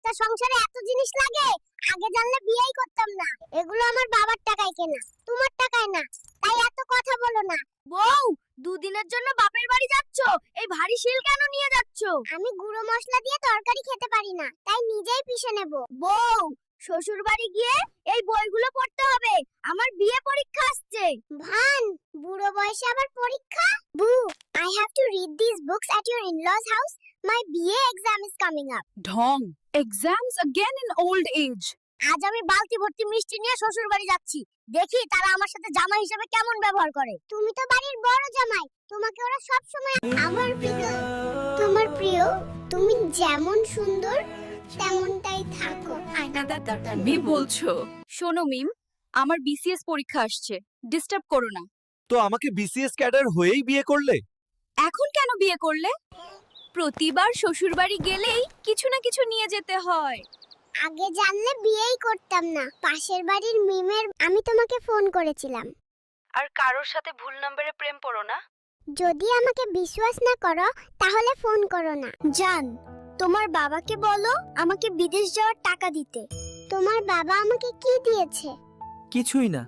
একটা সংসারে এত জিনিস লাগে, আগে জানলে বিয়েই করতাম না। এগুলো আমার বাবার টাকায় কেনা, তোমার টাকায় না, তাই এত কথা বলো না। বউ, দুদিনের জন্য বাপের বাড়ি যাচ্ছো, এই ভারী শিল কেন নিয়ে যাচ্ছো? আমি গুঁড়ো মশলা দিয়ে তরকারি খেতে পারি না, তাই নিজেই পিষে নেব। বউ, শ্বশুর বাড়ি গিয়ে এই বইগুলো পড়তে হবে, আমার বিয়ে পরীক্ষা আসছে। ভান, বুড়ো বয়সে আবার পরীক্ষা? বু, I have to read these books at your in-laws house. My BA exam is coming up. ঢং, exams again in old age. আজ আমি বালতি ভর্তি মিষ্টি নিয়ে শ্বশুর বাড়ি যাচ্ছি, দেখি তারা আমার সাথে জামাই হিসেবে কেমন ব্যবহার করে। তুমি তো বাড়ির বড় জামাই, তোমাকে ওরা সব সময় আমার প্রিয়, তোমার প্রিয়, তুমি যেমন সুন্দর তেমনটাই থাকো। মি বলছো? শোনো মিম, আমার বিসিএস পরীক্ষা আসছে, ডিস্টার্ব করো না। তো আমাকে বিসিএস ক্যাডার হয়েই বিয়ে করলে? এখন কেন বিয়ে করলে? প্রতিবার শ্বশুর বাড়ি গেলেই কিছু না কিছু নিয়ে যেতে হয়। আগে জানলে বিয়েই করতাম না। পাশের বাড়ির মিমের আমি তোমাকে ফোন করেছিলাম। আর কারোর সাথে ভুল নম্বরে প্রেম পড়ো না। যদি আমাকে বিশ্বাস না করো তাহলে ফোন করো না। জান, তোমার বাবাকে বলো আমাকে বিদেশ যাওয়ার টাকা দিতে। তোমার বাবা আমাকে কি দিয়েছে? কিছুই না।